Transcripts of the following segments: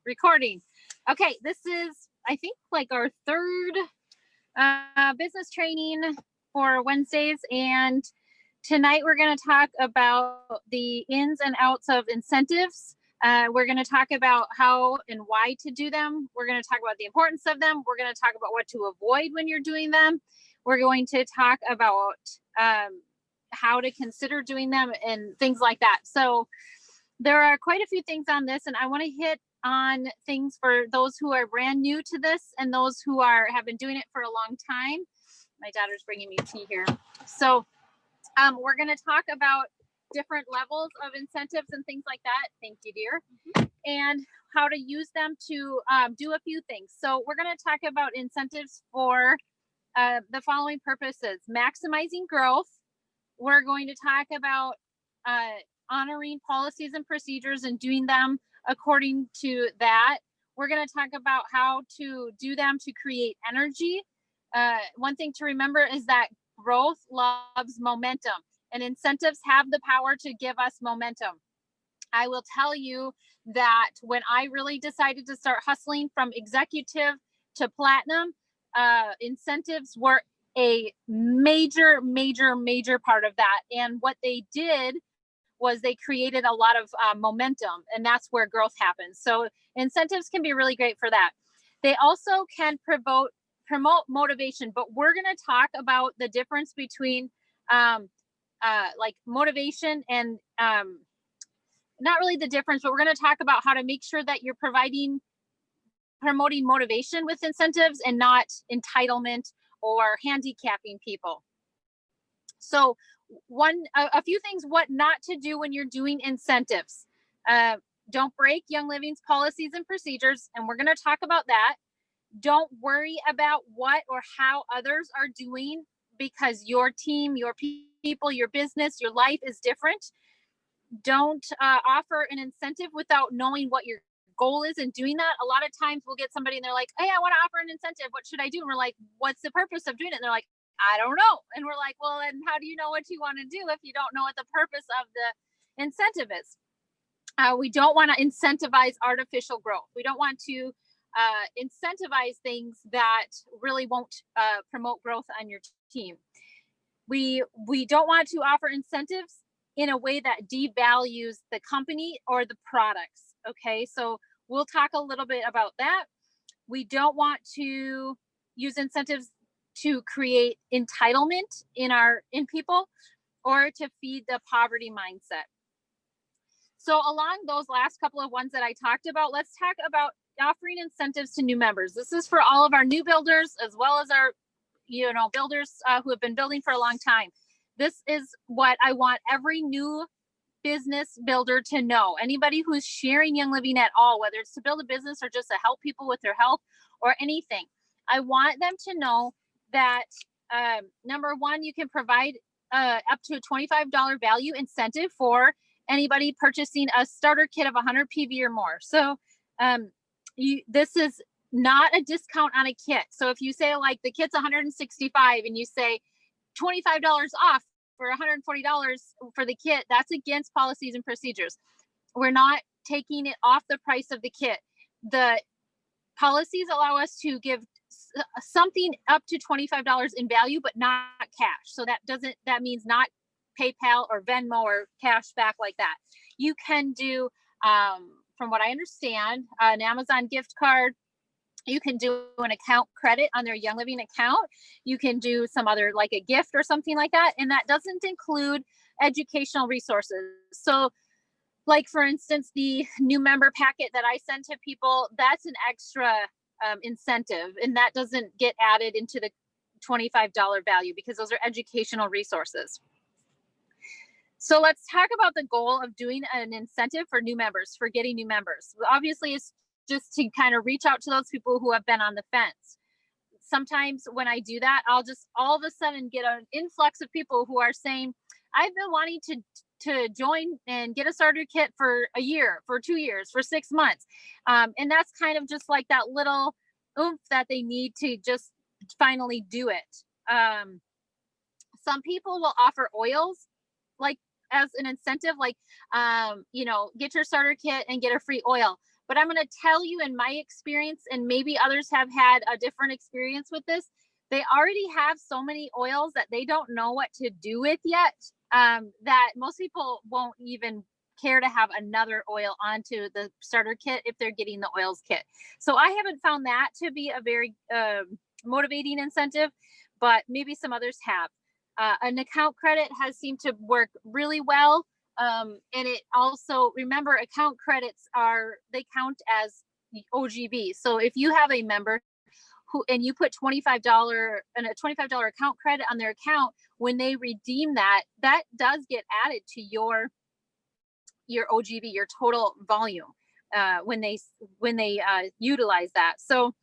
recording. Okay, this is, I think, like our third business training for Wednesdays, and tonight we're going to talk about the ins and outs of incentives. We're going to talk about how and why to do them. We're going to talk about the importance of them. We're going to talk about what to avoid when you're doing them. We're going to talk about how to consider doing them and things like that. So there are quite a few things on this, and I want to hit on things for those who are brand new to this and those who have been doing it for a long time. My daughter's bringing me tea here. So we're going to talk about different levels of incentives and things like that. Thank you, dear. And how to use them to do a few things. So we're going to talk about incentives for the following purposes: maximizing growth. We're going to talk about honoring policies and procedures and doing them according to that. We're going to talk about how to do them to create energy. One thing to remember is that growth loves momentum, and incentives have the power to give us momentum. I will tell you that when I really decided to start hustling from executive to platinum, incentives were a major part of that. And what they did was they created a lot of momentum, and that's where growth happens. So incentives can be really great for that. They also can promote motivation, but we're going to talk about the difference between like motivation and not really the difference, but we're going to talk about how to make sure that you're promoting motivation with incentives and not entitlement or handicapping people. So a few things what not to do when you're doing incentives. Don't break Young Living's policies and procedures, and we're going to talk about that. Don't worry about what or how others are doing, because your team, your people, your business, your life is different. Don't offer an incentive without knowing what your goal is and doing that. A lot of times we'll get somebody and they're like, hey, I want to offer an incentive. What should I do? And we're like, what's the purpose of doing it? And they're like, I don't know. And we're like, well, and how do you know what you want to do if you don't know what the purpose of the incentive is? We don't want to incentivize artificial growth. We don't want to incentivize things that really won't promote growth on your team. We don't want to offer incentives in a way that devalues the company or the products. Okay, so we'll talk a little bit about that. We don't want to use incentives to create entitlement in people or to feed the poverty mindset. So along those last couple of ones that I talked about, let's talk about offering incentives to new members. This is for all of our new builders as well as our builders who have been building for a long time. This is what I want every new business builder to know. Anybody who's sharing Young Living at all, whether it's to build a business or just to help people with their health or anything, I want them to know that number one, you can provide up to a $25 value incentive for anybody purchasing a starter kit of 100 PV or more. So this is not a discount on a kit. So if you say like the kit's 165 and you say $25 off for $140 for the kit, that's against policies and procedures. We're not taking it off the price of the kit. The policies allow us to give something up to $25 in value, but not cash. So that means not PayPal or Venmo or cash back like that. You can do, from what I understand, an Amazon gift card. You can do an account credit on their Young Living account. You can do some other, like a gift or something like that. And that doesn't include educational resources. So like, for instance, the new member packet that I send to people, that's an extra incentive. And that doesn't get added into the $25 value because those are educational resources. So let's talk about the goal of doing an incentive for new members, for getting new members. Obviously, it's just to kind of reach out to those people who have been on the fence. Sometimes when I do that, I'll just all of a sudden get an influx of people who are saying, I've been wanting to join and get a starter kit for a year, for 2 years, for 6 months. And that's kind of just like that little oomph that they need to just finally do it. Some people will offer oils like as an incentive, like, get your starter kit and get a free oil. but I'm going to tell you in my experience, and maybe others have had a different experience with this. They already have so many oils that they don't know what to do with yet, that most people won't even care to have another oil onto the starter kit if they're getting the oils kit. So I haven't found that to be a very motivating incentive, but maybe some others have. An account credit has seemed to work really well. And it also, remember, account credits they count as OGB. So if you have a member and you put $25 and a $25 account credit on their account, when they redeem that does get added to your OGB, your total volume, when they utilize that. So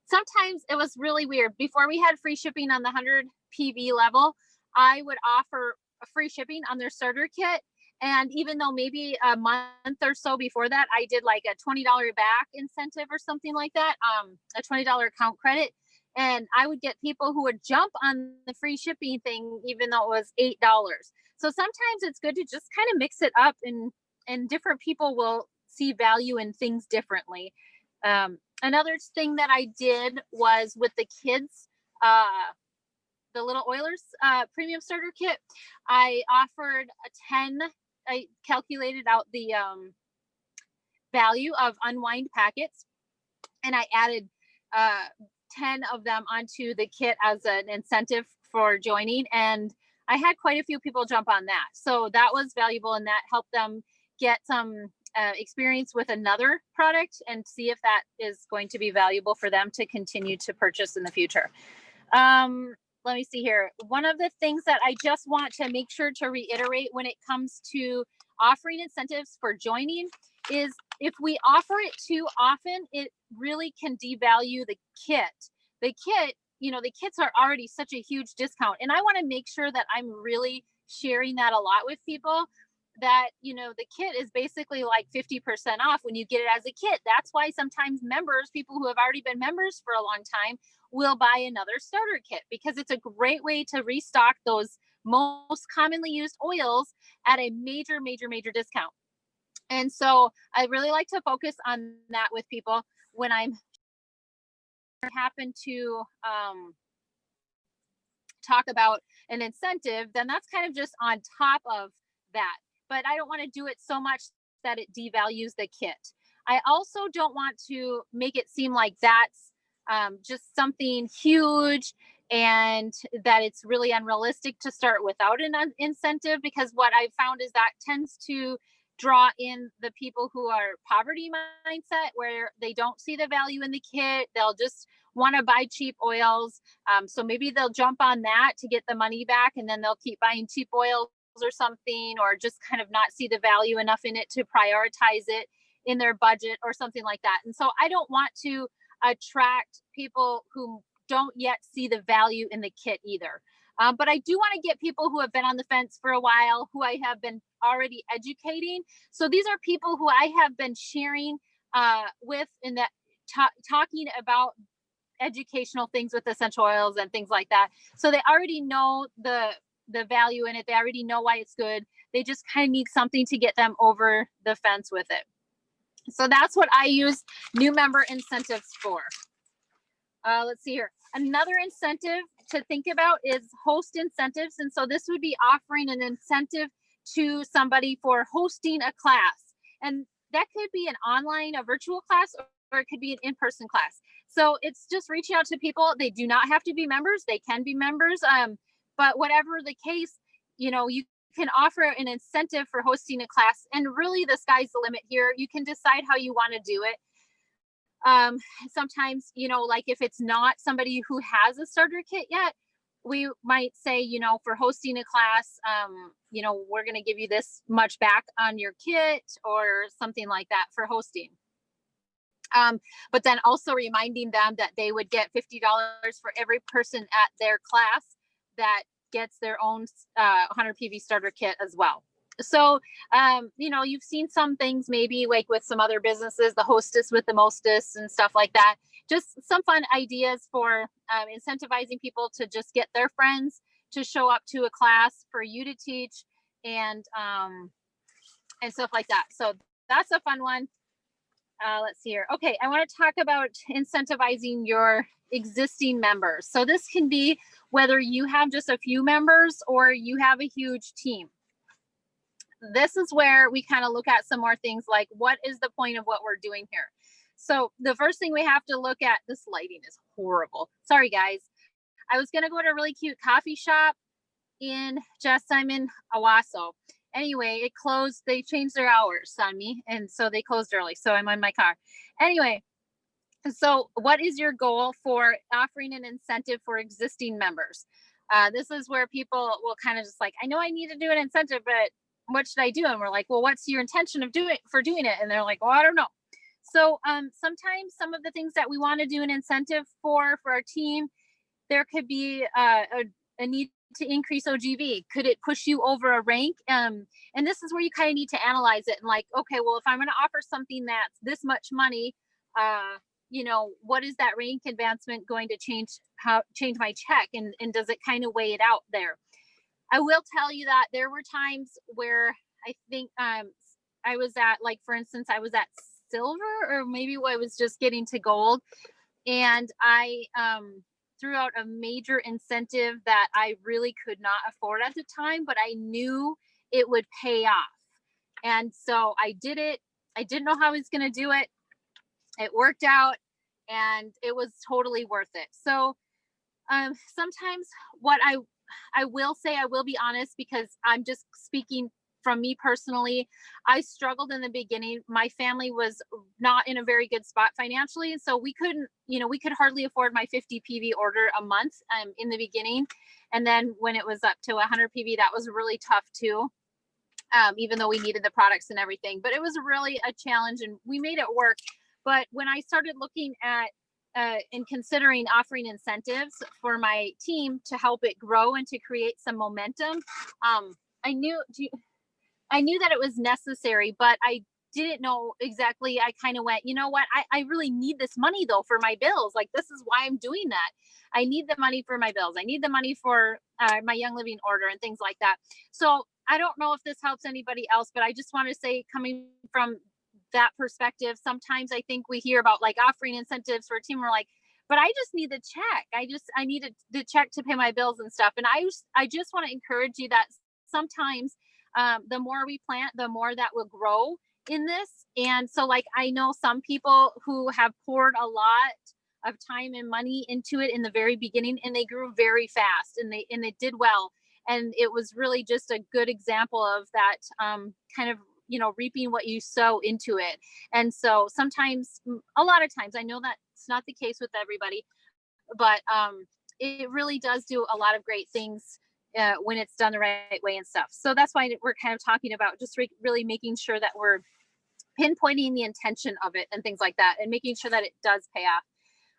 sometimes it was really weird. Before we had free shipping on the 100 PV level, I would offer free shipping on their starter kit. And even though maybe a month or so before that, I did like a $20 back incentive or something like that, a $20 account credit. And I would get people who would jump on the free shipping thing, even though it was $8. So sometimes it's good to just kind of mix it up, and different people will see value in things differently. Another thing that I did was with the kids, the Little Oilers premium starter kit, I offered a 10. I calculated out the value of unwind packets, and I added 10 of them onto the kit as an incentive for joining. And I had quite a few people jump on that. So that was valuable, and that helped them get some experience with another product and see if that is going to be valuable for them to continue to purchase in the future. Let me see here. One of the things that I just want to make sure to reiterate when it comes to offering incentives for joining is, if we offer it too often, it really can devalue the kit. The kit, the kits are already such a huge discount. And I want to make sure that I'm really sharing that a lot with people, that, the kit is basically like 50% off when you get it as a kit. That's why sometimes members, people who have already been members for a long time, will buy another starter kit, because it's a great way to restock those most commonly used oils at a major, major, major discount. And so I really like to focus on that with people when I'm happen to talk about an incentive, then that's kind of just on top of that. But I don't want to do it so much that it devalues the kit. I also don't want to make it seem like that's just something huge and that it's really unrealistic to start without an incentive, because what I've found is that tends to draw in the people who are poverty mindset, where they don't see the value in the kit. They'll just want to buy cheap oils. So maybe they'll jump on that to get the money back, and then they'll keep buying cheap oils or something, or just kind of not see the value enough in it to prioritize it in their budget or something like that. And so I don't want to attract people who don't yet see the value in the kit either. But I do want to get people who have been on the fence for a while, who I have been already educating. So these are people who I have been sharing with, in that talking about educational things with essential oils and things like that. So they already know the value in it. They already know why it's good. They just kind of need something to get them over the fence with it. So that's what I use new member incentives for. Let's see here. Another incentive to think about is host incentives. And so this would be offering an incentive to somebody for hosting a class. And that could be an online, a virtual class, or it could be an in-person class. So it's just reaching out to people. They do not have to be members. They can be members. But whatever the case, you can offer an incentive for hosting a class, and really the sky's the limit here. You can decide how you want to do it. Sometimes, like if it's not somebody who has a starter kit yet, we might say, for hosting a class, we're going to give you this much back on your kit or something like that for hosting. But then also reminding them that they would get $50 for every person at their class that gets their own 100 PV starter kit as well. So, you've seen some things maybe like with some other businesses, the hostess with the mostess and stuff like that. Just some fun ideas for incentivizing people to just get their friends to show up to a class for you to teach, and stuff like that. So that's a fun one. Let's see here. Okay, I want to talk about incentivizing your existing members. So this can be whether you have just a few members or you have a huge team. This is where we kind of look at some more things like, what is the point of what we're doing here? So the first thing we have to look at, this lighting is horrible. Sorry, guys. I was going to go to a really cute coffee shop in I'm in Owasso. Anyway, it closed. They changed their hours on me, and so they closed early. So I'm on my car. Anyway, so what is your goal for offering an incentive for existing members? This is where people will kind of just like, I know I need to do an incentive, but what should I do? And we're like, well, what's your intention of doing it? And they're like, well, I don't know. So sometimes some of the things that we want to do an incentive for our team, there could be a need to increase OGV. Could it push you over a rank? And this is where you kind of need to analyze it and like, okay, well, if I'm going to offer something that's this much money, what is that rank advancement going to change my check? And does it kind of weigh it out there? I will tell you that there were times where I think I was at, like, for instance, I was at silver, or maybe I was just getting to gold. And I threw out a major incentive that I really could not afford at the time, but I knew it would pay off. And so I did it. I didn't know how I was going to do it. It worked out and it was totally worth it. So sometimes what I will say, I will be honest, because I'm just speaking from me personally. I struggled in the beginning. My family was not in a very good spot financially. So we could hardly afford my 50 PV order a month in the beginning. And then when it was up to 100 PV, that was really tough too. Even though we needed the products and everything, but it was really a challenge and we made it work. But when I started looking at and considering offering incentives for my team to help it grow and to create some momentum, I knew that it was necessary, but I didn't know exactly. I kind of went, you know what? I really need this money though for my bills. Like, this is why I'm doing that. I need the money for my bills. I need the money for my Young Living order and things like that. So I don't know if this helps anybody else, but I just want to say, coming from that perspective, sometimes I think we hear about like offering incentives for a team. We're like, but I just need the check. I needed the check to pay my bills and stuff. And I just want to encourage you that sometimes the more we plant, the more that will grow in this. And so, like, I know some people who have poured a lot of time and money into it in the very beginning, and they grew very fast, and they did well. And it was really just a good example of that kind of, reaping what you sow into it. And so sometimes, a lot of times, I know that it's not the case with everybody, but it really does do a lot of great things when it's done the right way and stuff. So that's why we're kind of talking about just really making sure that we're pinpointing the intention of it and things like that, and making sure that it does pay off.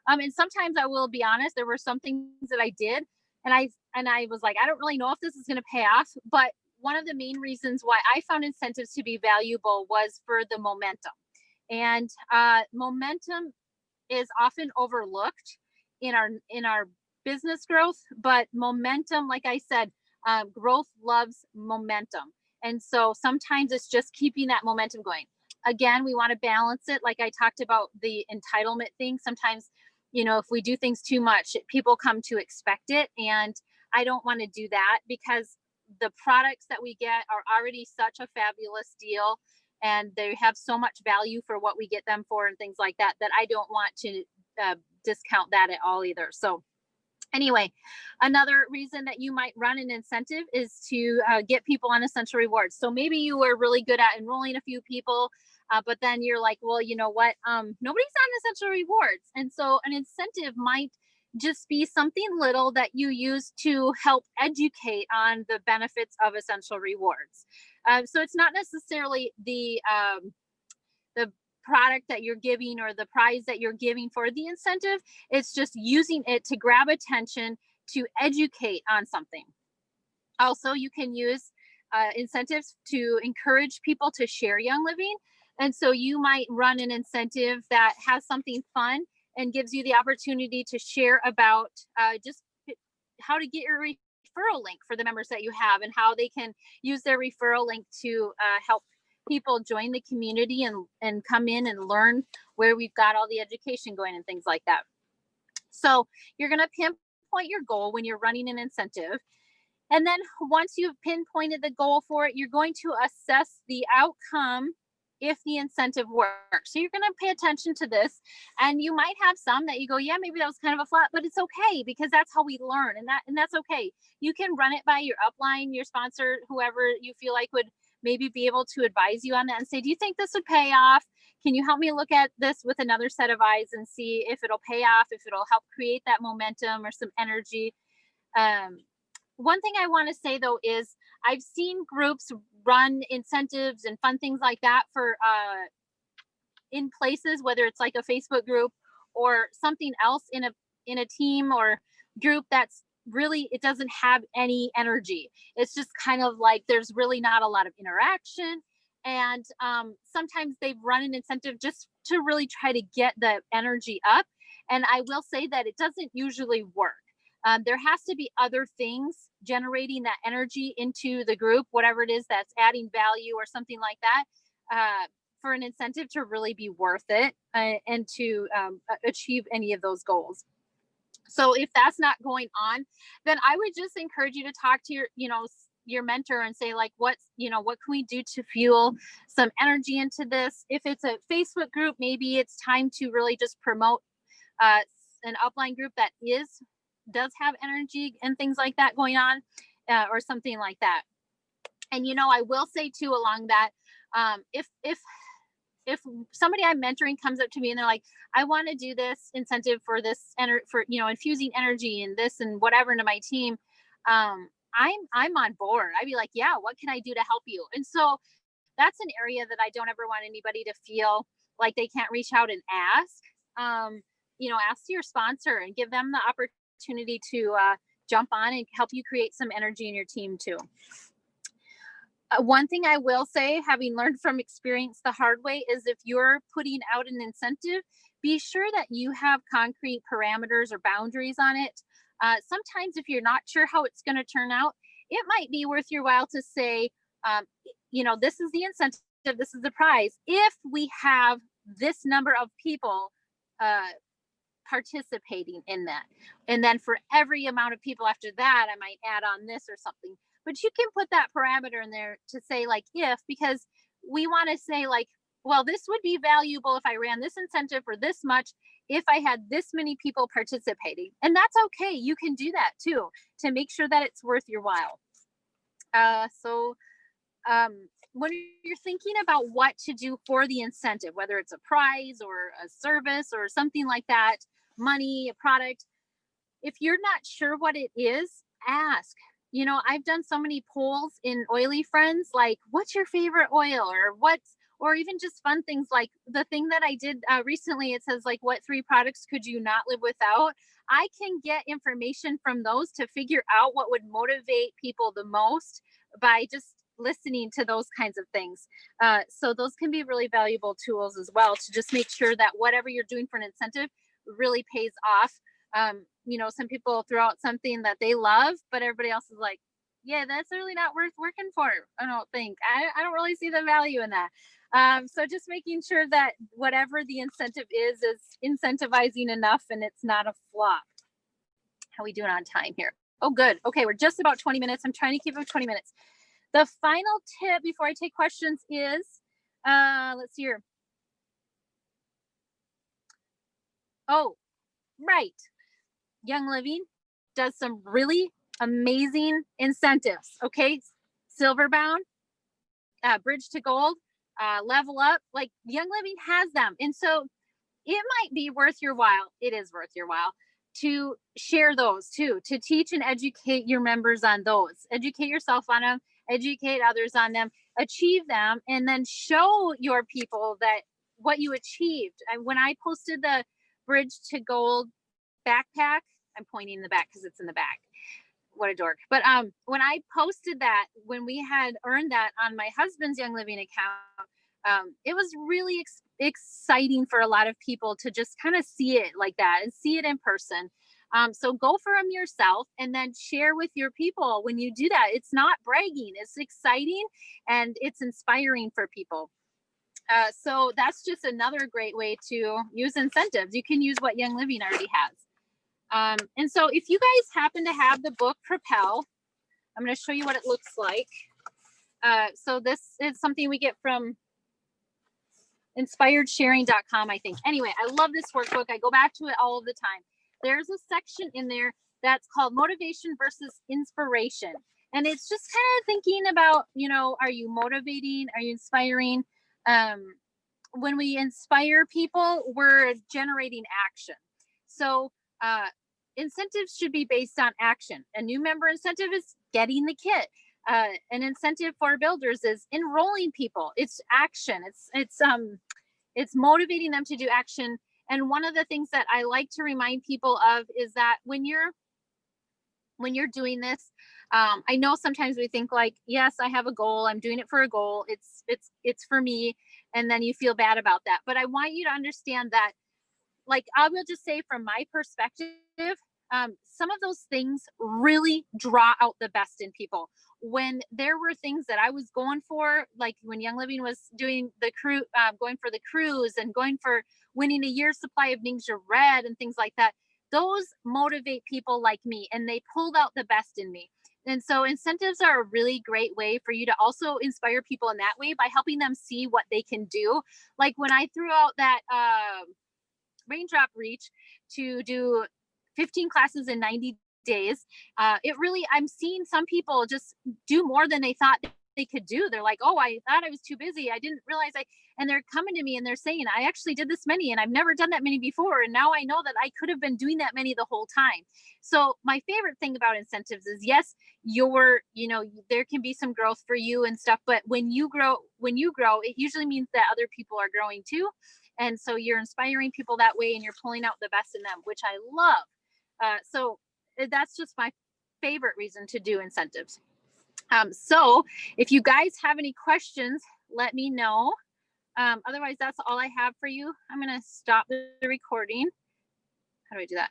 And sometimes, I will be honest, there were some things that I did, and I was like, I don't really know if this is going to pay off. But one of the main reasons why I found incentives to be valuable was for the momentum. And momentum is often overlooked in our business growth, but momentum, like I said, growth loves momentum. And so sometimes it's just keeping that momentum going. Again, we want to balance it. Like I talked about the entitlement thing. Sometimes, if we do things too much, people come to expect it. And I don't want to do that, because the products that we get are already such a fabulous deal, and they have so much value for what we get them for and things like that, that I don't want to discount that at all either. So anyway, another reason that you might run an incentive is to get people on essential rewards. So maybe you were really good at enrolling a few people, but then you're like, well, you know what? Nobody's on essential rewards. And so an incentive might just be something little that you use to help educate on the benefits of essential rewards. So it's not necessarily the product that you're giving or the prize that you're giving for the incentive. It's just using it to grab attention, to educate on something. Also, you can use incentives to encourage people to share Young Living. And so you might run an incentive that has something fun and gives you the opportunity to share about just how to get your referral link for the members that you have, and how they can use their referral link to help people join the community and come in and learn where we've got all the education going and things like that. So you're going to pinpoint your goal when you're running an incentive. And then once you've pinpointed the goal for it, you're going to assess the outcome if the incentive works. So you're going to pay attention to this, and you might have some that you go, yeah, maybe that was kind of a flop, but it's okay because that's how we learn, and that's okay. You can run it by your upline, your sponsor, whoever you feel like would maybe be able to advise you on that and say, do you think this would pay off? Can you help me look at this with another set of eyes and see if it'll pay off, if it'll help create that momentum or some energy? One thing I want to say though is I've seen groups run incentives and fun things like that for in places, whether it's like a Facebook group or something else in a team or group that's really, it doesn't have any energy. It's just kind of like there's really not a lot of interaction. And sometimes they've run an incentive just to really try to get the energy up. And I will say that it doesn't usually work. There has to be other things generating that energy into the group, whatever it is that's adding value or something like that, for an incentive to really be worth it and to achieve any of those goals. So if that's not going on, then I would just encourage you to talk to your mentor and say, like, what can we do to fuel some energy into this? If it's a Facebook group, maybe it's time to really just promote an upline group that does have energy and things like that going on, or something like that. And I will say too along that, if somebody I'm mentoring comes up to me and they're like, I want to do this incentive for this for infusing energy and this and whatever into my team, I'm on board. I'd be like, yeah, what can I do to help you? And so that's an area that I don't ever want anybody to feel like they can't reach out and ask. Ask your sponsor and give them the opportunity to jump on and help you create some energy in your team too. One thing I will say, having learned from experience the hard way, is if you're putting out an incentive, be sure that you have concrete parameters or boundaries on it. Sometimes if you're not sure how it's going to turn out, it might be worth your while to say, this is the incentive, this is the prize. If we have this number of people participating in that, and then for every amount of people after that, I might add on this or something. But you can put that parameter in there to say, like, because we want to say, like, well, this would be valuable if I ran this incentive for this much, if I had this many people participating. And that's okay. You can do that too, to make sure that it's worth your while. When you're thinking about what to do for the incentive, whether it's a prize or a service or something like that, money, a product, if you're not sure what it is, ask. I've done so many polls in Oily Friends, like, what's your favorite oil, or even just fun things like the thing that I did recently. It says, like, what 3 products could you not live without? I can get information from those to figure out what would motivate people the most by just listening to those kinds of things. So those can be really valuable tools as well, to just make sure that whatever you're doing for an incentive really pays off. Some people throw out something that they love, but everybody else is like, yeah, that's really not worth working for. I don't think. I don't really see the value in that. So just making sure that whatever the incentive is incentivizing enough and it's not a flop. How are we doing on time here? Oh, good. Okay, we're just about 20 minutes. I'm trying to keep it 20 minutes. The final tip before I take questions is, let's see here. Oh, right. Young Living does some really amazing incentives. Okay. Silverbound, Bridge to Gold, Level Up, like Young Living has them. And so it might be worth your while. It is worth your while to share those too, to teach and educate your members on those, educate yourself on them, educate others on them, achieve them, and then show your people that what you achieved. And when I posted the Bridge to Gold backpack, I'm pointing in the back because it's in the back. What a dork. But when I posted that, when we had earned that on my husband's Young Living account, it was really exciting for a lot of people to just kind of see it like that and see it in person. So go for them yourself and then share with your people when you do that. It's not bragging, it's exciting and it's inspiring for people. So that's just another great way to use incentives. You can use what Young Living already has. And so if you guys happen to have the book Propel, I'm going to show you what it looks like. So this is something we get from inspiredsharing.com, I think. Anyway, I love this workbook. I go back to it all of the time. There's a section in there that's called motivation versus inspiration. And it's just kind of thinking about, are you motivating? Are you inspiring? When we inspire people, we're generating action. So incentives should be based on action. A new member incentive is getting the kit. An incentive for builders is enrolling people. It's action. It's motivating them to do action. And one of the things that I like to remind people of is that when you're doing this, I know sometimes we think like, yes, I have a goal. I'm doing it for a goal. It's for me. And then you feel bad about that. But I want you to understand that, like, I will just say from my perspective, some of those things really draw out the best in people. When there were things that I was going for, like when Young Living was doing the going for the cruise and going for winning a year's supply of Ningxia Red and things like that, those motivate people like me and they pulled out the best in me. And so incentives are a really great way for you to also inspire people in that way by helping them see what they can do. Like when I threw out that raindrop reach to do 15 classes in 90 days, I'm seeing some people just do more than they thought they could do. They're like, oh, I thought I was too busy. I didn't realize and they're coming to me and they're saying, I actually did this many and I've never done that many before. And now I know that I could have been doing that many the whole time. So my favorite thing about incentives is, yes, there can be some growth for you and stuff, but when you grow, it usually means that other people are growing too. And so you're inspiring people that way and you're pulling out the best in them, which I love. So that's just my favorite reason to do incentives. So if you guys have any questions, let me know. Otherwise, that's all I have for you. I'm going to stop the recording. How do I do that?